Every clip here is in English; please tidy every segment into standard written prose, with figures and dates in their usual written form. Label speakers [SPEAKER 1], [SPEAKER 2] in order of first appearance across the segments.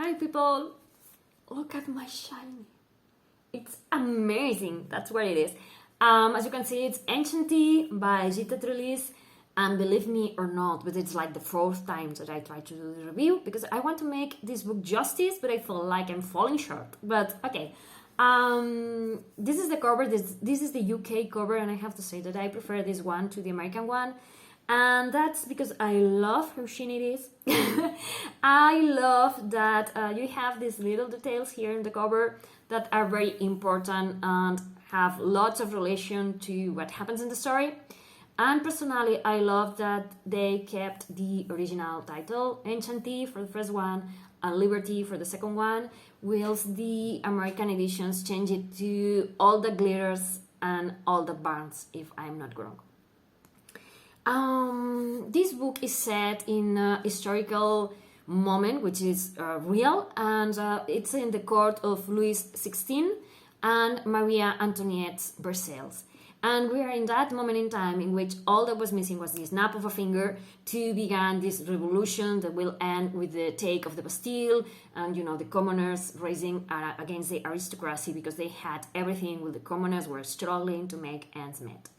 [SPEAKER 1] Hi people, look at my shiny. It's amazing, that's what it is. As you can see, it's Enchantée by Gita Trelease, and believe me or not, but it's like the fourth time that I try to do the review because I want to make this book justice, but I feel like I'm falling short. But okay, this is the cover, this is the UK cover, and I have to say that I prefer this one to the American one. And that's because I love how shiny it is. I love that you have these little details here in the cover that are very important and have lots of relation to what happens in the story. And personally, I love that they kept the original title, Enchantée for the first one, and Liberty for the second one, whilst the American editions change it to all the glitters and all the barns, if I'm not wrong. This book is set in a historical moment, which is real, and it's in the court of Louis XVI and Maria Antoinette's Versailles. And we are in that moment in time in which all that was missing was the snap of a finger to begin this revolution that will end with the take of the Bastille and, you know, the commoners rising against the aristocracy because they had everything while the commoners were struggling to make ends meet.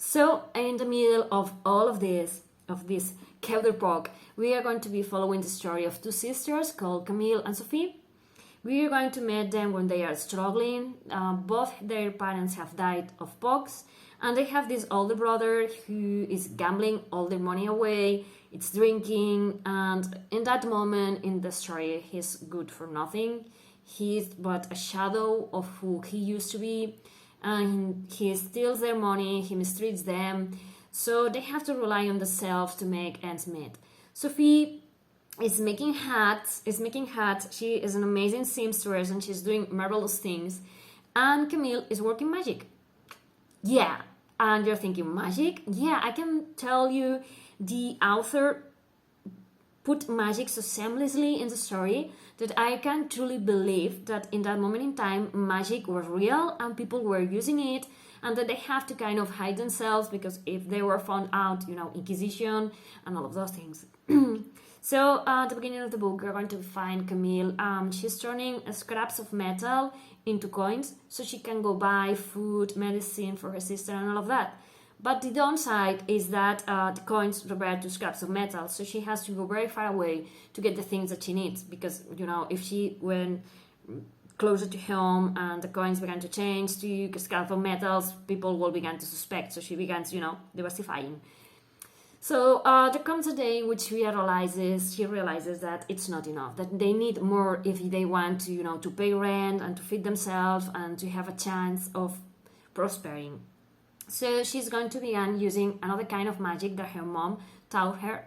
[SPEAKER 1] So, in the middle of all of this counterpart, we are going to be following the story of two sisters called Camille and Sophie. We are going to meet them when they are struggling. Both their parents have died of pox, and they have this older brother who is gambling all their money away. It's drinking, and in that moment in the story, he's good for nothing. He's but a shadow of who he used to be. And he steals their money, he mistreats them, so they have to rely on themselves to make ends meet. Sophie is making hats, she is an amazing seamstress and she's doing marvelous things, and Camille is working magic. Yeah, and you're thinking, magic? Yeah, I can tell you the author put magic so seamlessly in the story that I can truly believe that in that moment in time, magic was real and people were using it, and that they have to kind of hide themselves because if they were found out, you know, Inquisition and all of those things. So at the beginning of the book, we're going to find Camille. She's turning scraps of metal into coins so she can go buy food, medicine for her sister and all of that. But the downside is that the coins revert to scraps of metal, so she has to go very far away to get the things that she needs. Because, you know, if she went closer to home and the coins began to change to scraps of metals, people will begin to suspect. So she begins, you know, diversifying. So there comes a day in which she realizes that it's not enough, that they need more if they want to, you know, to pay rent and to feed themselves and to have a chance of prospering. So she's going to begin using another kind of magic that her mom taught her.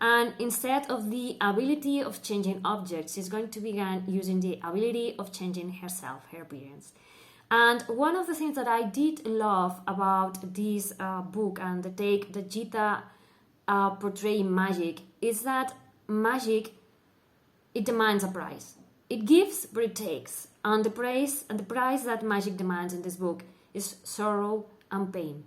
[SPEAKER 1] And instead of the ability of changing objects, she's going to begin using the ability of changing herself, her appearance. And one of the things that I did love about this book and the take that Gita portraying magic is that magic, it demands a price. It gives, but it takes. And the price that magic demands in this book is sorrow and pain.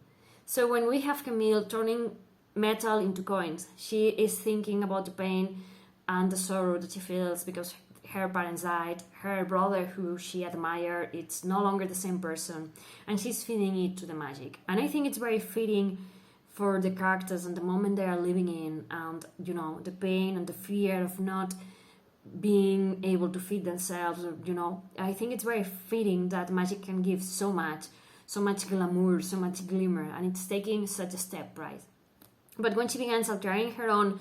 [SPEAKER 1] So when we have Camille turning metal into coins, she is thinking about the pain and the sorrow that she feels because her parents died, her brother who she admired, it's no longer the same person, and she's feeding it to the magic. And I think it's very fitting for the characters and the moment they are living in, and, you know, the pain and the fear of not being able to feed themselves, you know. I think it's very fitting that magic can give so much glamour, so much glimmer, and it's taking such a step, right? But when she begins altering her own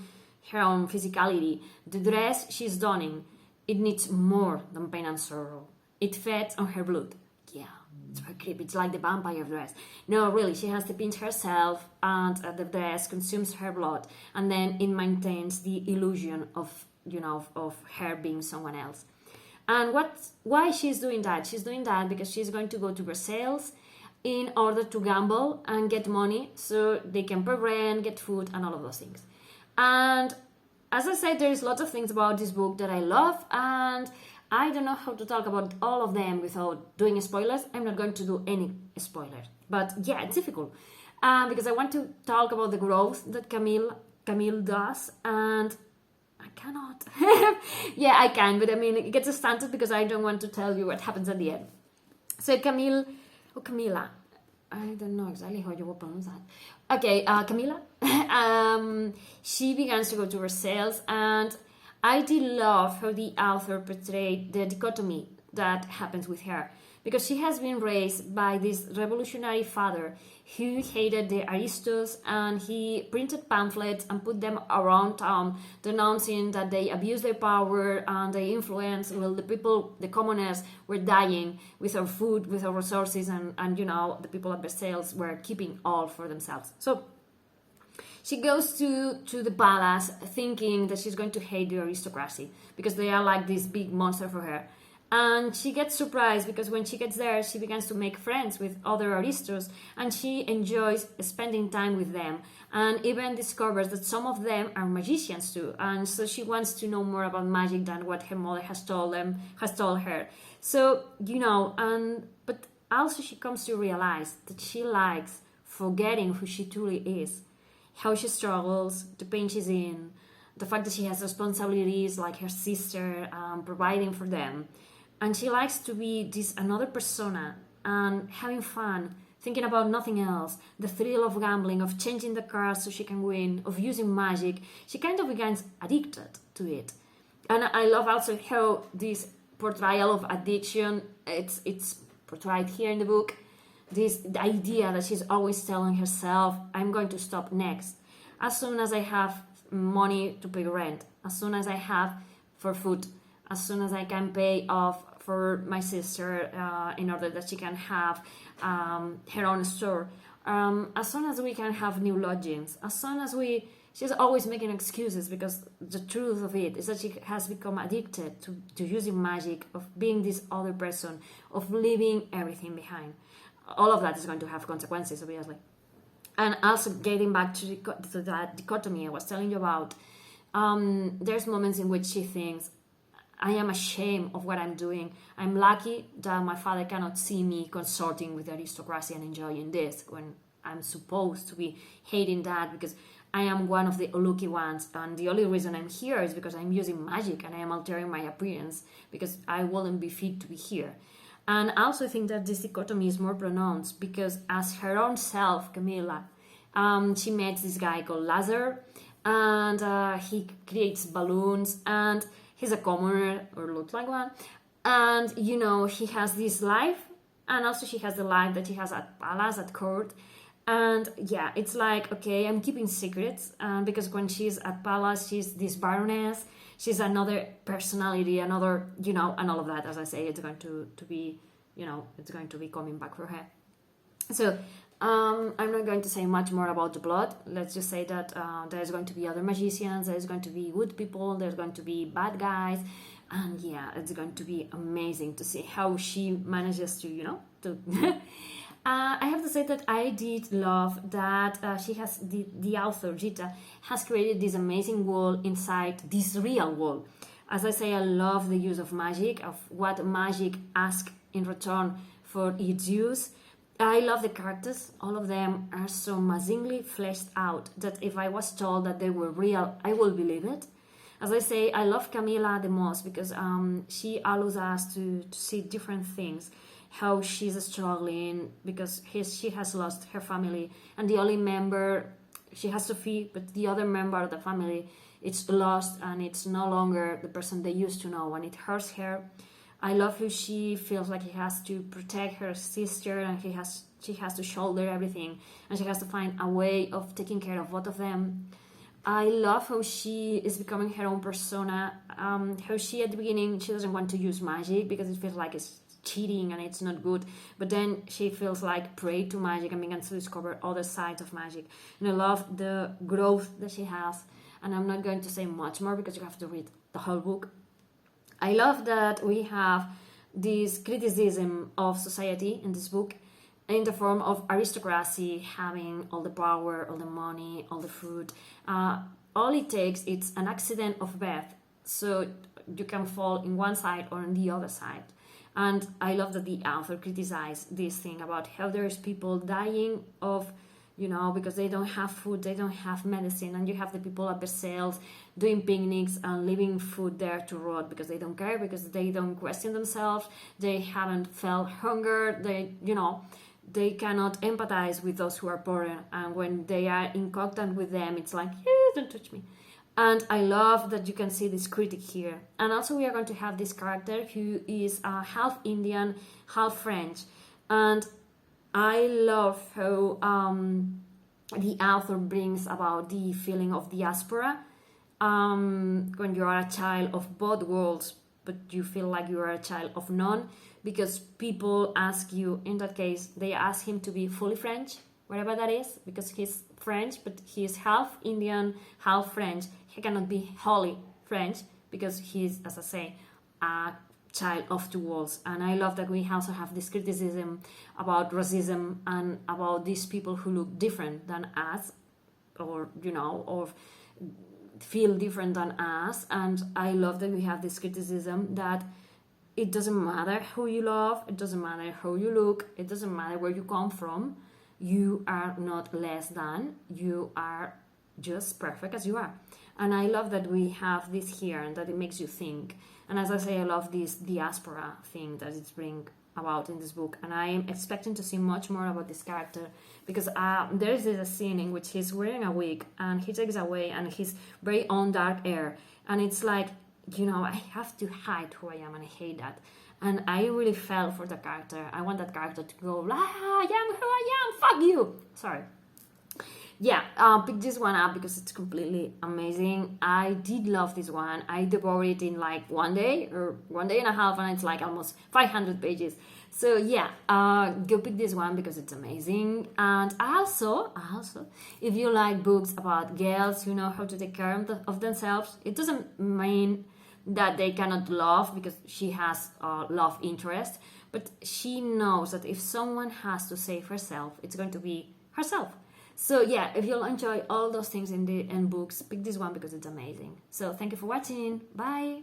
[SPEAKER 1] physicality, the dress she's donning, it needs more than pain and sorrow. It feeds on her blood. Yeah, it's very creepy. It's like the vampire dress. No, really, she has to pinch herself, and the dress consumes her blood, and then it maintains the illusion of, you know, of her being someone else. And why she's doing that? She's doing that because she's going to go to Versailles in order to gamble and get money so they can pay rent, get food, and all of those things. And as I said, there's lots of things about this book that I love, and I don't know how to talk about all of them without doing spoilers. I'm not going to do any spoilers, but yeah, it's difficult because I want to talk about the growth that Camille does, and cannot. Yeah, I can, but I mean, it gets stunted because I don't want to tell you what happens at the end. So Camilla, I don't know exactly how you will pronounce that. Okay, Camilla, she begins to go to Versailles, and I did love how the author portrayed the dichotomy that happens with her, because she has been raised by this revolutionary father who hated the aristos, and he printed pamphlets and put them around town denouncing that they abuse their power and they influence, well, the people, the commoners were dying with our food, with our resources, and you know, the people at Versailles were keeping all for themselves. So she goes to the palace thinking that she's going to hate the aristocracy because they are like this big monster for her. And she gets surprised because when she gets there, she begins to make friends with other aristos, and she enjoys spending time with them, and even discovers that some of them are magicians too. And so she wants to know more about magic than what her mother has told her. So, you know, but also she comes to realize that she likes forgetting who she truly is, how she struggles, the pain she's in, the fact that she has responsibilities like her sister, providing for them. And she likes to be this another persona and having fun, thinking about nothing else, the thrill of gambling, of changing the cards so she can win, of using magic. She kind of becomes addicted to it. And I love also how this portrayal of addiction, it's portrayed here in the book, the idea that she's always telling herself, I'm going to stop next. As soon as I have money to pay rent, as soon as I have for food, as soon as I can pay off for my sister in order that she can have her own store, as soon as we can have new lodgings, as soon as she's always making excuses, because the truth of it is that she has become addicted to using magic, of being this other person, of leaving everything behind. All of that is going to have consequences, obviously. And also getting back to that dichotomy I was telling you about, there's moments in which she thinks, I am ashamed of what I'm doing. I'm lucky that my father cannot see me consorting with the aristocracy and enjoying this when I'm supposed to be hating that, because I am one of the unlucky ones, and the only reason I'm here is because I'm using magic and I am altering my appearance because I wouldn't be fit to be here. And I also think that this dichotomy is more pronounced because as her own self, Camilla, she meets this guy called Lazar, and he creates balloons, and he's a commoner, or looks like one. And, you know, he has this life, and also she has the life that she has at palace, at court. And yeah, it's like, okay, I'm keeping secrets, because when she's at palace, she's this Baroness, she's another personality, another, you know, and all of that. As I say, it's going to be, you know, it's going to be coming back for her. So I'm not going to say much more about the plot. Let's just say that there's going to be other magicians, there's going to be good people, there's going to be bad guys, and yeah, it's going to be amazing to see how she manages to, you know, to I have to say that I did love that she has, the author, Gita, has created this amazing world inside this real world. As I say, I love the use of magic, of what magic asks in return for its use. I love the characters. All of them are so amazingly fleshed out that if I was told that they were real, I will believe it. As I say, I love Camilla the most because she allows us to see different things. How she's struggling because she has lost her family, and the only member she has to feed, but the other member of the family, it's lost and it's no longer the person they used to know, and it hurts her. I love how she feels like she has to protect her sister, and she has to shoulder everything, and she has to find a way of taking care of both of them. I love how she is becoming her own persona. How she at the beginning, she doesn't want to use magic because it feels like it's cheating and it's not good, but then she feels like prey to magic and begins to discover other sides of magic. And I love the growth that she has, and I'm not going to say much more because you have to read the whole book. I love that we have this criticism of society in this book in the form of aristocracy having all the power, all the money, all the food. All it takes is an accident of birth, so you can fall in one side or on the other side. And I love that the author criticized this thing about how there's people dying of, you know, because they don't have food, they don't have medicine, and you have the people at Versailles doing picnics and leaving food there to rot because they don't care, because they don't question themselves, they haven't felt hunger, they cannot empathize with those who are poor, and when they are in contact with them, it's like, don't touch me. And I love that you can see this critic here. And also we are going to have this character who is half Indian, half French. And I love how the author brings about the feeling of diaspora. When you are a child of both worlds, but you feel like you are a child of none, because people ask you, in that case, they ask him to be fully French, whatever that is, because he's French, but he is half Indian, half French. He cannot be wholly French because he's, as I say, a child of two worlds. And I love that we also have this criticism about racism and about these people who look different than us, or or feel different than us. And I love that we have this criticism that it doesn't matter who you love, it doesn't matter how you look, it doesn't matter where you come from, you are not less than, you are just perfect as you are. And I love that we have this here and that it makes you think. And as I say, I love this diaspora thing that it's bring about in this book, and I am expecting to see much more about this character, because there is a scene in which he's wearing a wig and he takes away and he's very own dark hair, and it's like, I have to hide who I am, and I hate that. And I really fell for the character. I want that character to go, I am who I am, fuck you. Sorry. Yeah, pick this one up because it's completely amazing. I did love this one. I devoured it in like one day or 1.5 days, and it's like almost 500 pages. So yeah, go pick this one because it's amazing. And also, if you like books about girls who know how to take care of themselves, it doesn't mean that they cannot love, because she has love interest, but she knows that if someone has to save herself, it's going to be herself. So yeah, if you'll enjoy all those things in books, pick this one because it's amazing. So thank you for watching. Bye.